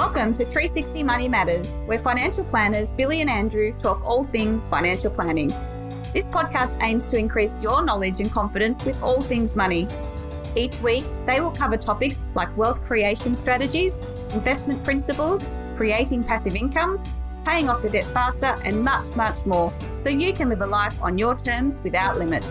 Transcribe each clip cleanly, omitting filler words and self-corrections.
Welcome to 360 Money Matters, where financial planners Billy and Andrew talk all things financial planning. This podcast aims to increase your knowledge and confidence with all things money. Each week, they will cover topics like wealth creation strategies, investment principles, creating passive income, paying off your debt faster, and much, much more, so you can live a life on your terms without limits.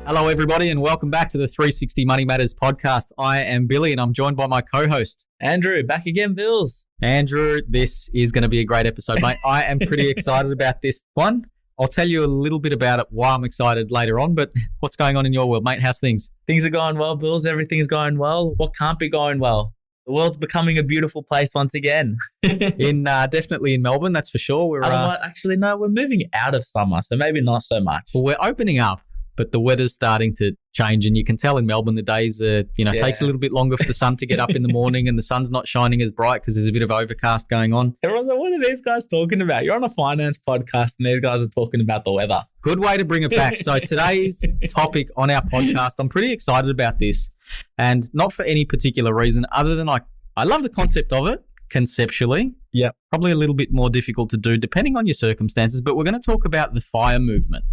Hello, everybody, and welcome back to the 360 Money Matters podcast. I am Billy, and I'm joined by my co-host, Andrew. Back again, Bills. Andrew, this is going to be a great episode, mate. I am pretty excited about this one. I'll tell you a little bit about it, why I'm excited later on, but what's going on in your world, mate? How's things? Things are going well, Bills. Everything's going well. What can't be going well? The world's becoming a beautiful place once again. Definitely in Melbourne, that's for sure. We're moving out of summer, so maybe not so much. Well, we're opening up, but the weather's starting to change, and you can tell in Melbourne the days takes a little bit longer for the sun to get up in the morning, and the sun's not shining as bright because there's a bit of overcast going on. Everyone's like, what are these guys talking about? You're on a finance podcast and these guys are talking about the weather. Good way to bring it back. So today's topic on our podcast, I'm pretty excited about this, and not for any particular reason other than I love the concept of it conceptually. Yeah. Probably a little bit more difficult to do depending on your circumstances, but we're going to talk about the FIRE movement.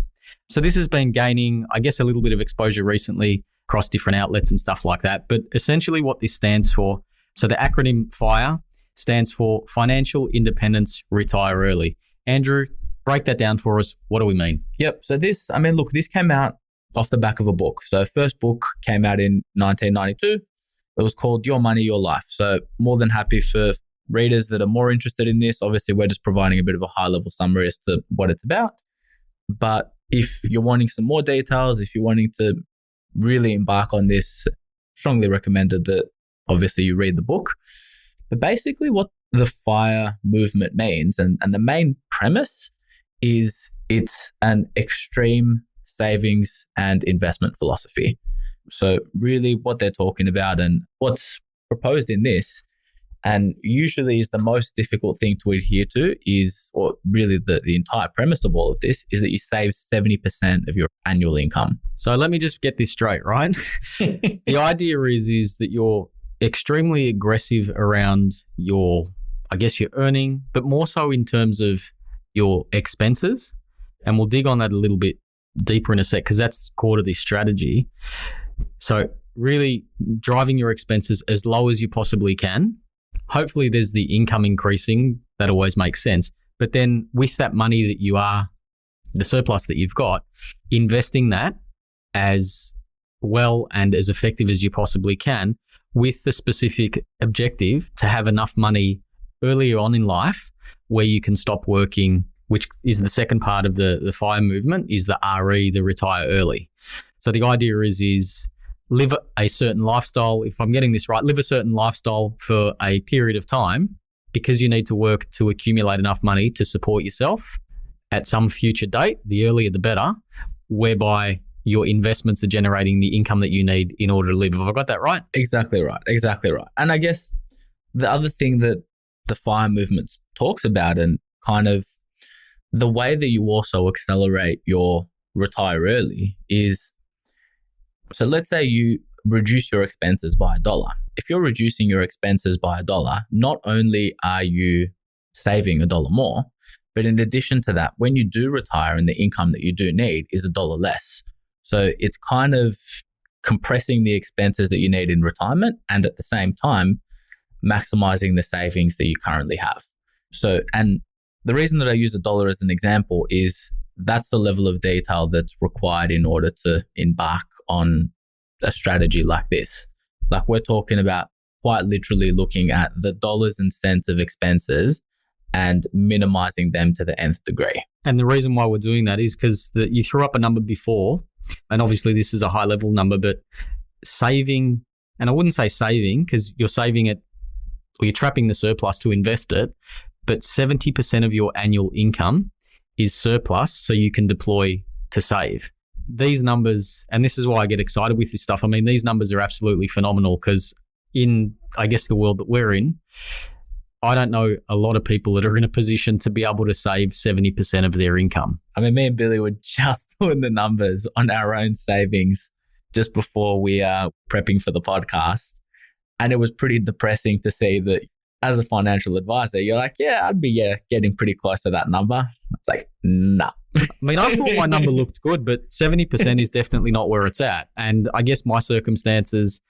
So this has been gaining, I guess, a little bit of exposure recently across different outlets and stuff like that. But essentially what this stands for, so the acronym FIRE stands for Financial Independence, Retire Early. Andrew, break that down for us. What do we mean? Yep. So this came out off the back of a book. So first book came out in 1992. It was called Your Money, Your Life. So more than happy for readers that are more interested in this. Obviously, we're just providing a bit of a high-level summary as to what it's about. But if you're wanting some more details, if you're wanting to really embark on this, strongly recommended that obviously you read the book. But basically what the FIRE movement means, and the main premise is it's an extreme savings and investment philosophy. So really what they're talking about and what's proposed in this, and usually is the most difficult thing to adhere to is, or really the entire premise of all of this, is that you save 70% of your annual income. So let me just get this straight, right? The idea is that you're extremely aggressive around your earning, but more so in terms of your expenses. And we'll dig on that a little bit deeper in a sec, because that's core to this strategy. So really driving your expenses as low as you possibly can. Hopefully there's the income increasing. That always makes sense. But then with that money that the surplus that you've got, investing that as well and as effective as you possibly can, with the specific objective to have enough money earlier on in life where you can stop working, which is the second part of the FIRE movement, is the RE, the retire early. So the idea is live a certain lifestyle. If I'm getting this right, live a certain lifestyle for a period of time because you need to work to accumulate enough money to support yourself at some future date. The earlier, the better, whereby your investments are generating the income that you need in order to live. Have I got that right? Exactly right. And I guess the other thing that the FIRE movement talks about, and kind of the way that you also accelerate your retire early, is, so let's say you reduce your expenses by $1. If you're reducing your expenses by $1, not only are you saving $1 more, but in addition to that, when you do retire and the income that you do need is $1 less. So it's kind of compressing the expenses that you need in retirement and at the same time, maximizing the savings that you currently have. So, and the reason that I use $1 as an example is that's the level of detail that's required in order to embark on a strategy like this. Like we're talking about quite literally looking at the dollars and cents of expenses and minimizing them to the nth degree. And the reason why we're doing that is because you threw up a number before, and obviously this is a high level number, but saving, and I wouldn't say saving because you're saving it or you're trapping the surplus to invest it, but 70% of your annual income is surplus so you can deploy to save. These numbers, and this is why I get excited with this stuff. I mean, these numbers are absolutely phenomenal because in, I guess, the world that we're in, I don't know a lot of people that are in a position to be able to save 70% of their income. I mean, me and Billy were just doing the numbers on our own savings just before we are prepping for the podcast. And it was pretty depressing to see that as a financial advisor, you're like, yeah, I'd be getting pretty close to that number. It's like, nah. I mean, I thought my number looked good, but 70% is definitely not where it's at. And I guess my circumstances,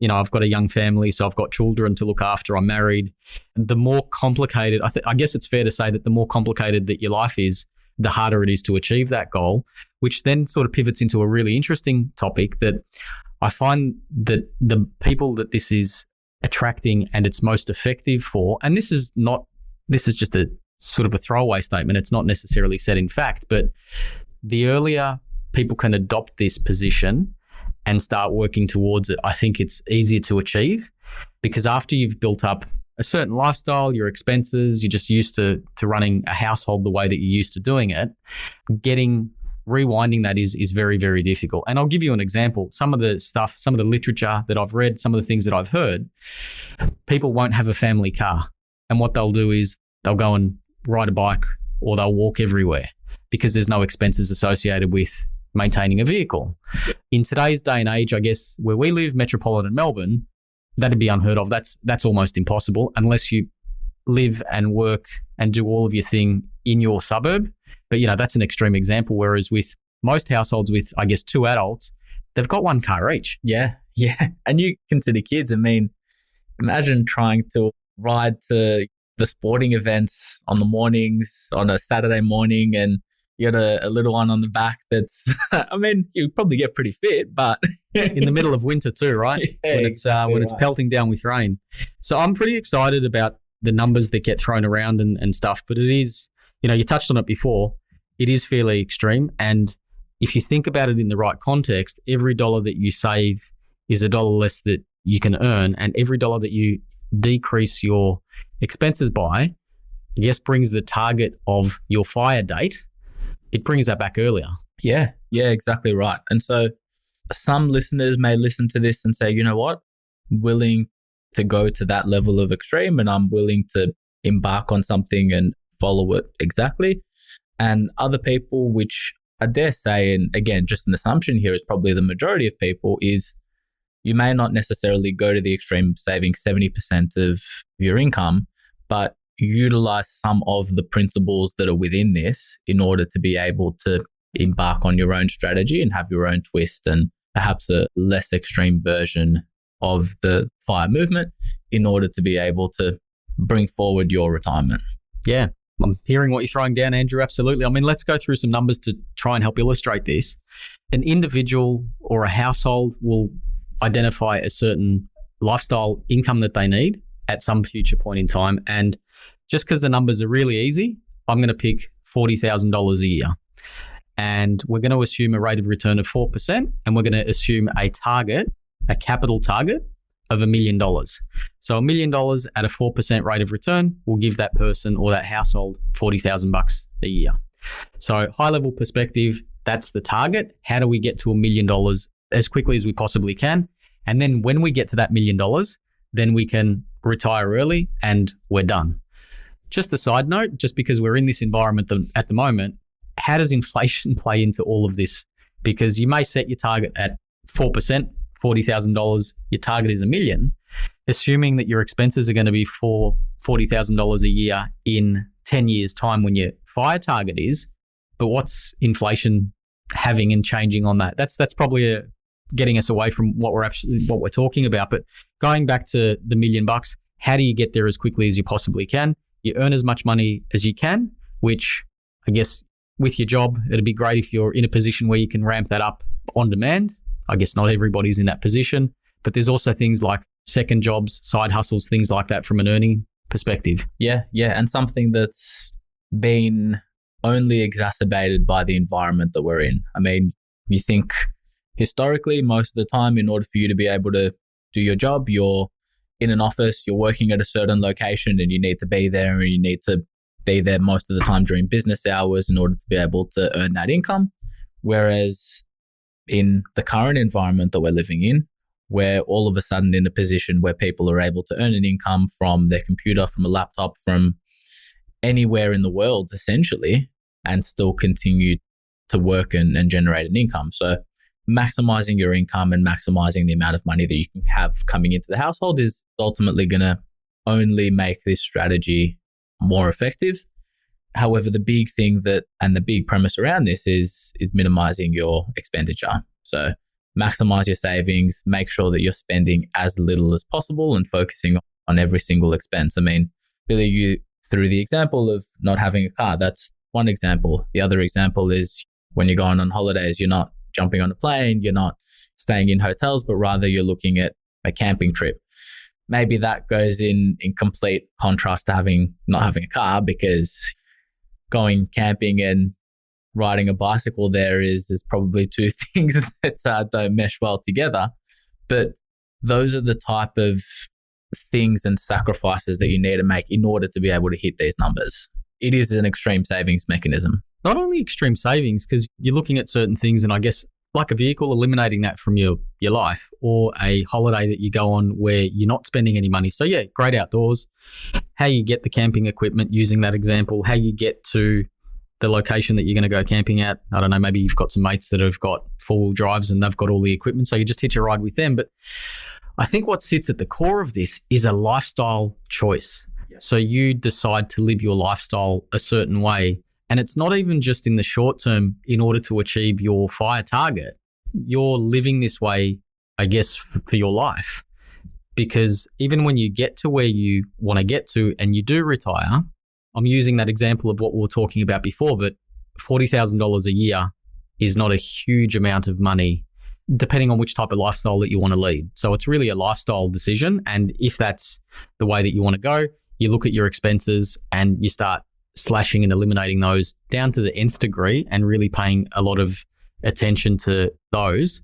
I've got a young family, so I've got children to look after. I'm married. The more complicated, I guess it's fair to say that the more complicated that your life is, the harder it is to achieve that goal, which then sort of pivots into a really interesting topic that I find that the people that this is attracting and it's most effective for, and this is just a sort of a throwaway statement. It's not necessarily said in fact, but the earlier people can adopt this position and start working towards it, I think it's easier to achieve, because after you've built up a certain lifestyle, your expenses, you're just used to running a household the way that you're used to doing it, rewinding that is very, very difficult. And I'll give you an example. Some of the literature that I've read, some of the things that I've heard, people won't have a family car. And what they'll do is they'll go and ride a bike or they'll walk everywhere because there's no expenses associated with maintaining a vehicle. In today's day and age, I guess where we live, metropolitan Melbourne, that'd be unheard of. That's almost impossible unless you live and work and do all of your thing in your suburb. But, that's an extreme example. Whereas with most households with, I guess, 2 adults, they've got 1 car each. Yeah. And you consider kids. I mean, imagine trying to ride to the sporting events on the mornings, on a Saturday morning, and you got a little one on the back that's, I mean, you probably get pretty fit, but in the middle of winter too, right? Yeah, when it's pelting down with rain. So I'm pretty excited about the numbers that get thrown around and stuff, but it is, you touched on it before, it is fairly extreme. And if you think about it in the right context, every dollar that you save is a dollar less that you can earn, and every dollar that you decrease your expenses by, I guess, brings the target of your fire date. It brings that back earlier. Yeah, exactly right. And so some listeners may listen to this and say, you know what, willing to go to that level of extreme, and I'm willing to embark on something and follow it exactly. And other people, which I dare say, and again, just an assumption here is probably the majority of people, is you may not necessarily go to the extreme saving 70% of your income, but utilize some of the principles that are within this in order to be able to embark on your own strategy and have your own twist and perhaps a less extreme version of the FIRE movement in order to be able to bring forward your retirement. Yeah, I'm hearing what you're throwing down, Andrew. Absolutely. I mean, let's go through some numbers to try and help illustrate this. An individual or a household will identify a certain lifestyle income that they need at some future point in time. And just because the numbers are really easy, I'm going to pick $40,000 a year. And we're going to assume a rate of return of 4%, and we're going to assume a capital target of $1 million. So $1 million at a 4% rate of return will give that person or that household $40,000 a year. So high level perspective, that's the target. How do we get to $1 million as quickly as we possibly can? And then when we get to that $1 million, then we can retire early and we're done. Just a side note, just because we're in this environment at the moment, how does inflation play into all of this? Because you may set your target at 4%, $40,000, your target is $1 million, assuming that your expenses are going to be $40,000 a year in 10 years' time when your FIRE target is. But what's inflation having and changing on that? That's probably getting us away from what we're talking about. But going back to the $1 million, how do you get there as quickly as you possibly can? You earn as much money as you can, which I guess with your job, it'd be great if you're in a position where you can ramp that up on demand. I guess not everybody's in that position, but there's also things like second jobs, side hustles, things like that from an earning perspective. Yeah. And something that's been only exacerbated by the environment that we're in. I mean, you think historically, most of the time, in order for you to be able to do your job, you're in an office, you're working at a certain location, and you need to be there, and you need to be there most of the time during business hours in order to be able to earn that income. Whereas in the current environment that we're living in, we're all of a sudden in a position where people are able to earn an income from their computer, from a laptop, from anywhere in the world, essentially, and still continue to work and generate an income. So maximizing your income and maximizing the amount of money that you can have coming into the household is ultimately going to only make this strategy more effective. However, the big thing and the big premise around this is minimizing your expenditure. So maximize your savings, make sure that you're spending as little as possible and focusing on every single expense. I mean, Billy, you through the example of not having a car, that's one example. The other example is when you're going on holidays, you're not jumping on a plane, you're not staying in hotels, but rather you're looking at a camping trip. Maybe that goes in complete contrast to not having a car, because going camping and riding a bicycle there is probably two things that don't mesh well together. But those are the type of things and sacrifices that you need to make in order to be able to hit these numbers. It is an extreme savings mechanism. Not only extreme savings, because you're looking at certain things, and I guess like a vehicle, eliminating that from your life, or a holiday that you go on where you're not spending any money. So yeah, great outdoors. How you get the camping equipment, using that example, how you get to the location that you're going to go camping at. I don't know, maybe you've got some mates that have got four-wheel drives and they've got all the equipment, so you just hitch a ride with them. But I think what sits at the core of this is a lifestyle choice. Yeah. So you decide to live your lifestyle a certain way. And it's not even just in the short term in order to achieve your FIRE target. You're living this way, I guess, for your life. Because even when you get to where you want to get to and you do retire, I'm using that example of what we were talking about before, but $40,000 a year is not a huge amount of money, depending on which type of lifestyle that you want to lead. So it's really a lifestyle decision. And if that's the way that you want to go, you look at your expenses and you start slashing and eliminating those down to the nth degree and really paying a lot of attention to those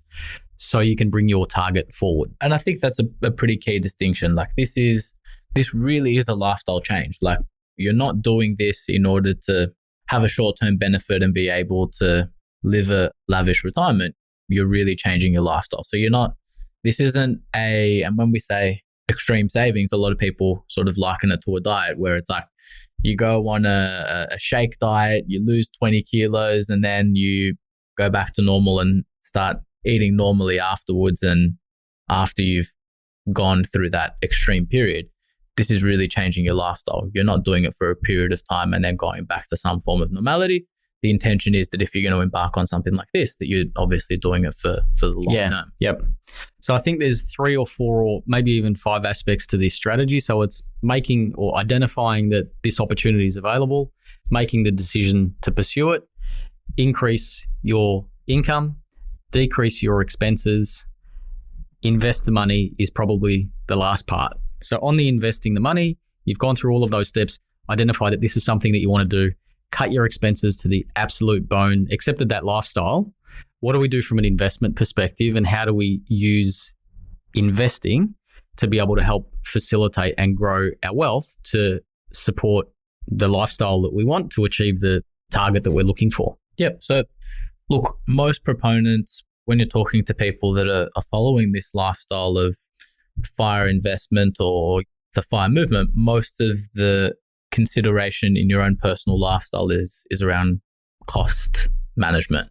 so you can bring your target forward. And I think that's a pretty key distinction. Like this really is a lifestyle change. Like you're not doing this in order to have a short-term benefit and be able to live a lavish retirement. You're really changing your lifestyle. So this isn't and when we say extreme savings, a lot of people sort of liken it to a diet where it's like, you go on a shake diet, you lose 20 kilos, and then you go back to normal and start eating normally afterwards. And after you've gone through that extreme period, this is really changing your lifestyle. You're not doing it for a period of time and then going back to some form of normality. The intention is that if you're going to embark on something like this, that you're obviously doing it for the long term. Yep. So I think there's 3 or 4 or maybe even 5 aspects to this strategy. So it's making or identifying that this opportunity is available, making the decision to pursue it, increase your income, decrease your expenses, invest the money is probably the last part. So on the investing the money, you've gone through all of those steps, identify that this is something that you want to do, cut your expenses to the absolute bone, accepted that lifestyle. What do we do from an investment perspective, and how do we use investing to be able to help facilitate and grow our wealth to support the lifestyle that we want to achieve the target that we're looking for? Yep. So look, most proponents, when you're talking to people that are following this lifestyle of FIRE investment or the FIRE movement, most of the consideration in your own personal lifestyle is around cost management.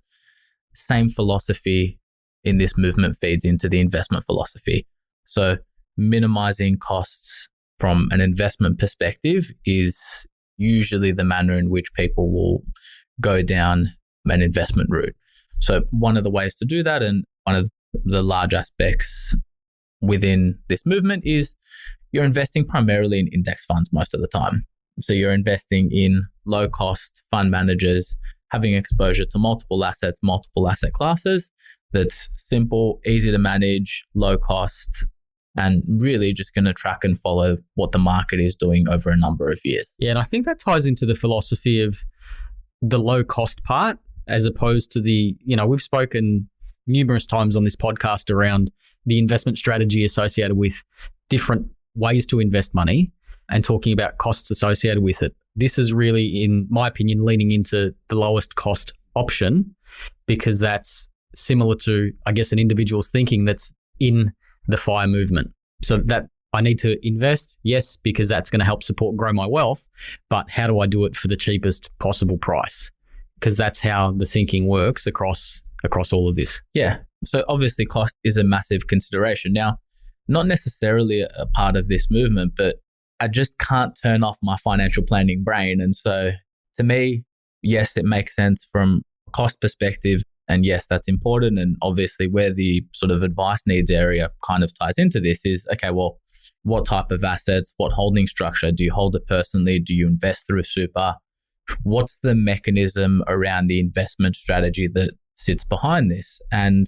Same philosophy in this movement feeds into the investment philosophy. So minimizing costs from an investment perspective is usually the manner in which people will go down an investment route. So one of the ways to do that, and one of the large aspects within this movement, is you're investing primarily in index funds most of the time. So you're investing in low-cost fund managers, having exposure to multiple assets, multiple asset classes. That's simple, easy to manage, low cost, and really just going to track and follow what the market is doing over a number of years. Yeah, and I think that ties into the philosophy of the low-cost part, as opposed to we've spoken numerous times on this podcast around the investment strategy associated with different ways to invest money, and talking about costs associated with it. This is really, in my opinion, leaning into the lowest cost option, because that's similar to, I guess, an individual's thinking that's in the FIRE movement. So that I need to invest, yes, because that's going to help support grow my wealth, but how do I do it for the cheapest possible price? Because that's how the thinking works across all of this. Yeah. So obviously cost is a massive consideration. Now, not necessarily a part of this movement, but I just can't turn off my financial planning brain. And so to me, yes, it makes sense from a cost perspective. And yes, that's important. And obviously where the sort of advice needs area kind of ties into this is, okay, well, what type of assets, what holding structure? Do you hold it personally? Do you invest through super? What's the mechanism around the investment strategy that sits behind this? And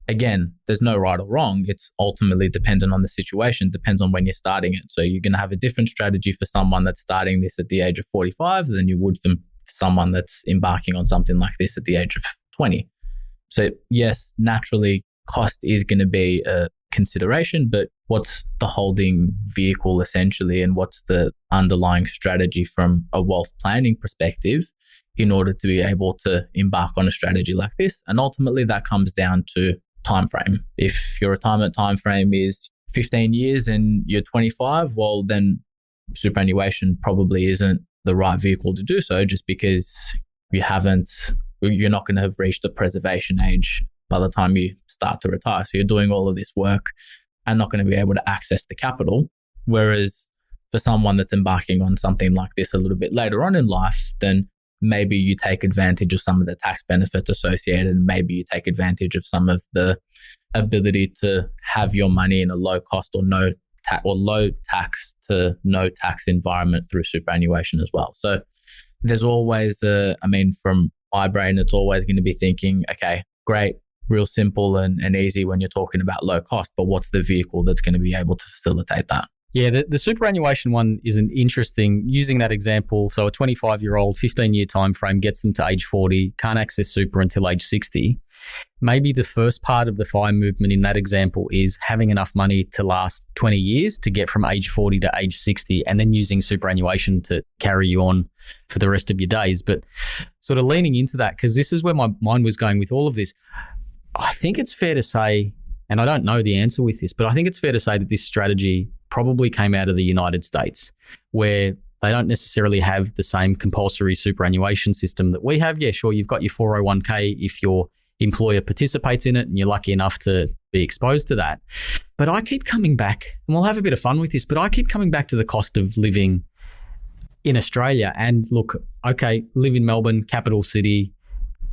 again, there's no right or wrong. It's ultimately dependent on the situation, depends on when you're starting it. So you're going to have a different strategy for someone that's starting this at the age of 45 than you would for someone that's embarking on something like this at the age of 20. So yes, naturally, cost is going to be a consideration, but what's the holding vehicle essentially, and what's the underlying strategy from a wealth planning perspective in order to be able to embark on a strategy like this? And ultimately that comes down to time frame. If your retirement time frame is 15 years and you're 25, well, then superannuation probably isn't the right vehicle to do so, just because you're not going to have reached the preservation age by the time you start to retire. So you're doing all of this work and not going to be able to access the capital. Whereas for someone that's embarking on something like this a little bit later on in life, then maybe you take advantage of some of the tax benefits associated, and maybe you take advantage of some of the ability to have your money in a low cost or low tax to no tax environment through superannuation as well. So there's always from my brain, it's always going to be thinking, okay, great, real simple and easy when you're talking about low cost, but what's the vehicle that's going to be able to facilitate that? Yeah, the superannuation one is an interesting, using that example. So a 25-year-old, 15-year time frame gets them to age 40, can't access super until age 60. Maybe the first part of the FIRE movement in that example is having enough money to last 20 years to get from age 40 to age 60, and then using superannuation to carry you on for the rest of your days. But sort of leaning into that, because this is where my mind was going with all of this, I think it's fair to say, and I don't know the answer with this, but I think it's fair to say that this strategy probably came out of the United States, where they don't necessarily have the same compulsory superannuation system that we have. Yeah, sure, you've got your 401k if your employer participates in it and you're lucky enough to be exposed to that. But I keep coming back, and we'll have a bit of fun with this, but I keep coming back to the cost of living in Australia. And look, okay, live in Melbourne, capital city,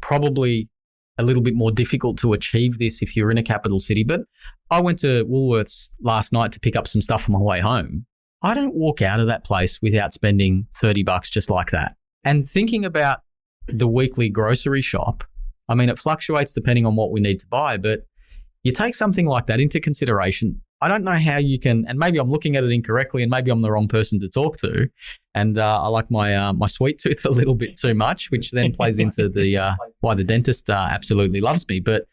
probably a little bit more difficult to achieve this if you're in a capital city. But I went to Woolworths last night to pick up some stuff on my way home. I don't walk out of that place without spending $30 just like that. And thinking about the weekly grocery shop, I mean, it fluctuates depending on what we need to buy, but you take something like that into consideration. I don't know how you can, and maybe I'm looking at it incorrectly, and maybe I'm the wrong person to talk to. And I like my sweet tooth a little bit too much, which then plays into the why the dentist absolutely loves me. But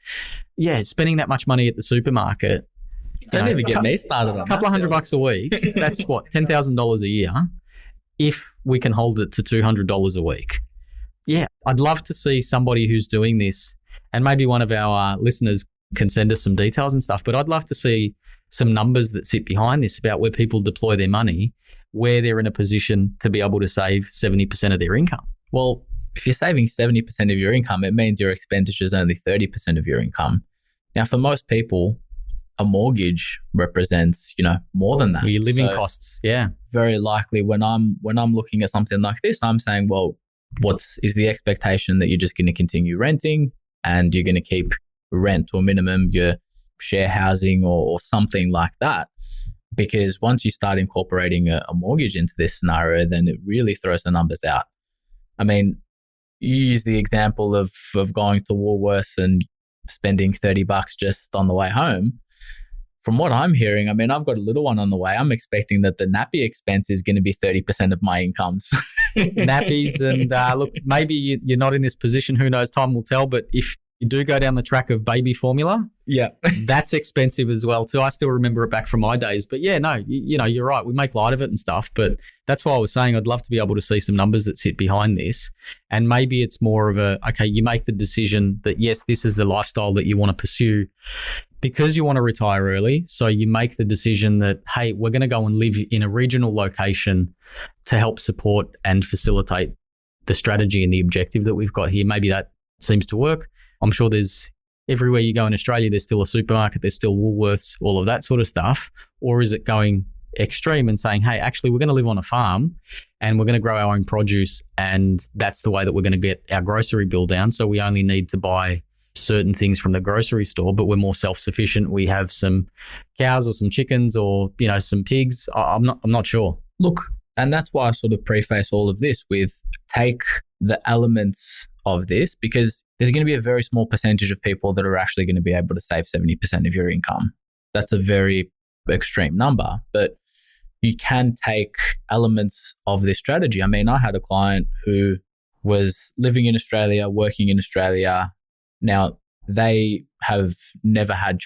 yeah, spending that much money at the supermarket. Don't even get me started on a couple of $100 a week. That's what, $10,000 a year, if we can hold it to $200 a week. Yeah, I'd love to see somebody who's doing this, and maybe one of our listeners can send us some details and stuff, but I'd love to see some numbers that sit behind this about where people deploy their money, where they're in a position to be able to save 70% of their income. Well, if you're saving 70% of your income, it means your expenditure is only 30% of your income. Now, for most people, a mortgage represents, more than that. Your living costs, yeah. Very likely when I'm looking at something like this, I'm saying, well, what is the expectation that you're just going to continue renting and you're going to keep rent to a minimum, your share housing or something like that? Because once you start incorporating a mortgage into this scenario, then it really throws the numbers out. I mean, you use the example of going to Woolworths and spending $30 just on the way home. From what I'm hearing, I mean, I've got a little one on the way. I'm expecting that the nappy expense is going to be 30% of my incomes. Nappies and look, maybe you're not in this position. Who knows? Time will tell. But if you do go down the track of baby formula, yeah, that's expensive as well too. I still remember it back from my days. But yeah, no, you're right. We make light of it and stuff. But that's why I was saying I'd love to be able to see some numbers that sit behind this. And maybe it's more of okay, you make the decision that yes, this is the lifestyle that you want to pursue because you want to retire early. So you make the decision that, hey, we're going to go and live in a regional location to help support and facilitate the strategy and the objective that we've got here. Maybe that seems to work. I'm sure there's everywhere you go in Australia, there's still a supermarket, there's still Woolworths, all of that sort of stuff? Or is it going extreme and saying, hey, actually, we're going to live on a farm and we're going to grow our own produce, and that's the way that we're going to get our grocery bill down. So we only need to buy certain things from the grocery store, but we're more self-sufficient. We have some cows or some chickens or, some pigs. I'm not sure. Look, and that's why I sort of preface all of this with take the elements of this, because there's going to be a very small percentage of people that are actually going to be able to save 70% of your income. That's a very extreme number, but you can take elements of this strategy. I mean, I had a client who was living in Australia, working in Australia. Now, they have never had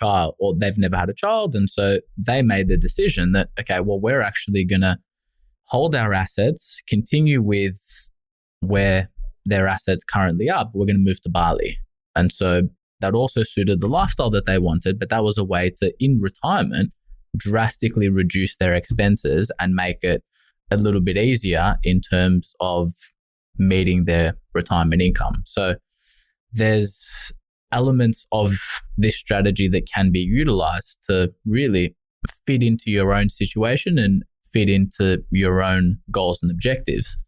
they've never had a child. And so they made the decision that, okay, well, we're actually going to hold our assets, continue with where their assets currently are, but we're going to move to Bali. And so that also suited the lifestyle that they wanted, but that was a way to, in retirement, drastically reduce their expenses and make it a little bit easier in terms of meeting their retirement income. So there's elements of this strategy that can be utilized to really fit into your own situation and fit into your own goals and objectives.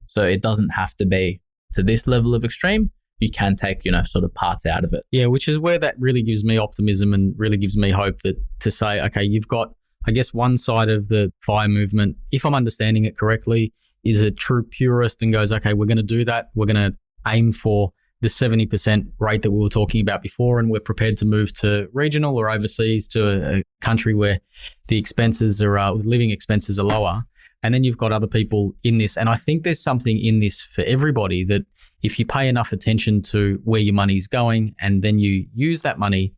So it doesn't have to be to this level of extreme. You can take, sort of parts out of it. Yeah, which is where that really gives me optimism and really gives me hope that to say, okay, you've got, I guess, one side of the FIRE movement, if I'm understanding it correctly, is a true purist and goes, okay, we're going to do that. We're going to aim for the 70% rate that we were talking about before, and we're prepared to move to regional or overseas to a country where the expenses living expenses are lower. And then you've got other people in this. And I think there's something in this for everybody that if you pay enough attention to where your money's going and then you use that money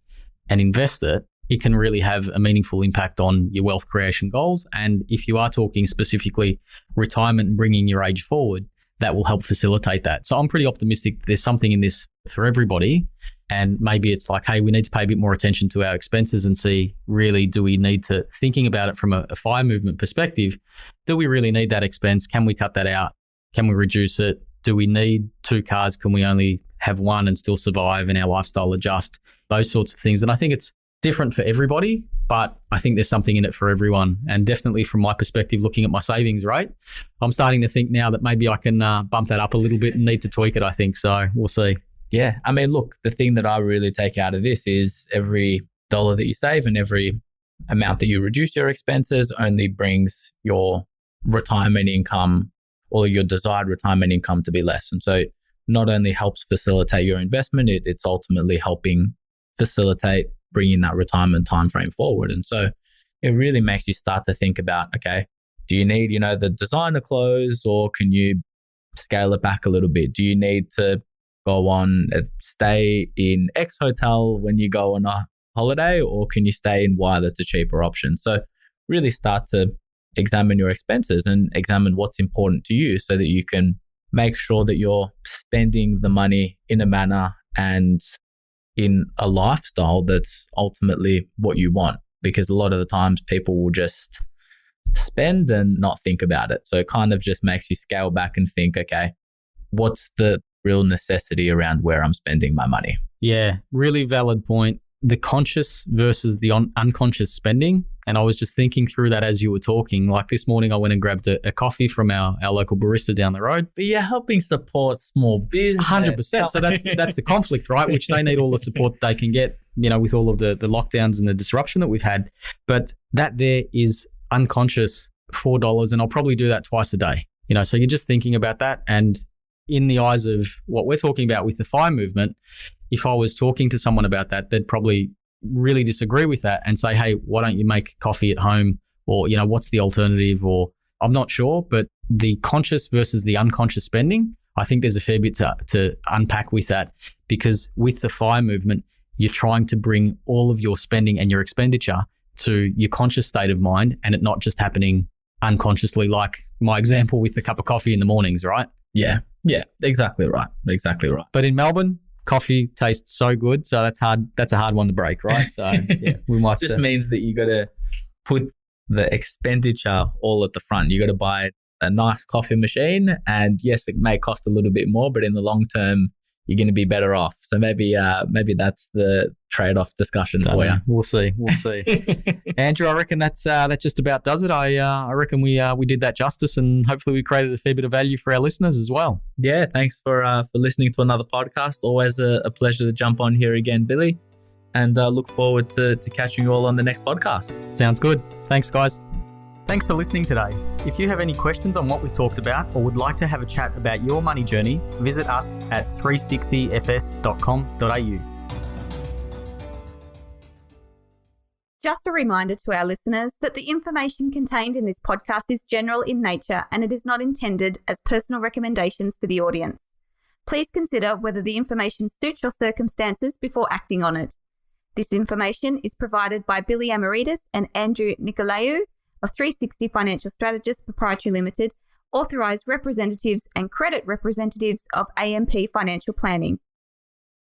and invest it, it can really have a meaningful impact on your wealth creation goals. And if you are talking specifically retirement and bringing your age forward, that will help facilitate that. So I'm pretty optimistic there's something in this for everybody. And maybe it's like, hey, we need to pay a bit more attention to our expenses and see, really, do we need to, thinking about it from a FIRE movement perspective, do we really need that expense? Can we cut that out? Can we reduce it? Do we need 2 cars? Can we only have one and still survive and our lifestyle adjust? Those sorts of things. And I think it's different for everybody, but I think there's something in it for everyone. And definitely from my perspective, looking at my savings rate, I'm starting to think now that maybe I can bump that up a little bit and need to tweak it, I think. So we'll see. Yeah. I mean, look, the thing that I really take out of this is every dollar that you save and every amount that you reduce your expenses only brings your retirement income or your desired retirement income to be less. And so it not only helps facilitate your investment, it's ultimately helping facilitate bringing that retirement timeframe forward. And so it really makes you start to think about, okay, do you need, the designer clothes, or can you scale it back a little bit? Do you need to go on, stay in X hotel when you go on a holiday, or can you stay in Y that's a cheaper option? So really start to examine your expenses and examine what's important to you so that you can make sure that you're spending the money in a manner and in a lifestyle that's ultimately what you want. Because a lot of the times people will just spend and not think about it. So it kind of just makes you scale back and think, okay, what's the real necessity around where I'm spending my money? Yeah, really valid point. The conscious versus the unconscious spending. And I was just thinking through that as you were talking. Like this morning, I went and grabbed a coffee from our local barista down the road. But you're helping support small business. 100%. So that's the conflict, right? Which they need all the support they can get, with all of the lockdowns and the disruption that we've had. But that there is unconscious $4, and I'll probably do that twice a day. So you're just thinking about that. And in the eyes of what we're talking about with the FIRE movement, if I was talking to someone about that, they'd probably really disagree with that and say, hey, why don't you make coffee at home? Or, what's the alternative? Or I'm not sure, but the conscious versus the unconscious spending, I think there's a fair bit to unpack with that, because with the FIRE movement, you're trying to bring all of your spending and your expenditure to your conscious state of mind, and it not just happening unconsciously, like my example with the cup of coffee in the mornings, right? Yeah, exactly right. But in Melbourne, coffee tastes so good, so that's hard. That's a hard one to break, right? So yeah, we might. Just means that you got to put the expenditure all at the front. You got to buy a nice coffee machine, and yes, it may cost a little bit more, but in the long term, you're going to be better off. So maybe that's the trade-off discussion for you. We'll see. Andrew, I reckon that just about does it. I reckon we did that justice, and hopefully we created a fair bit of value for our listeners as well. Yeah, thanks for listening to another podcast. Always a pleasure to jump on here again, Billy, and look forward to catching you all on the next podcast. Sounds good. Thanks, guys. Thanks for listening today. If you have any questions on what we talked about or would like to have a chat about your money journey, visit us at 360fs.com.au. Just a reminder to our listeners that the information contained in this podcast is general in nature and it is not intended as personal recommendations for the audience. Please consider whether the information suits your circumstances before acting on it. This information is provided by Billy Amaritis and Andrew Nicolaou of 360 Financial Strategists Proprietary Limited, authorised representatives and credit representatives of AMP Financial Planning.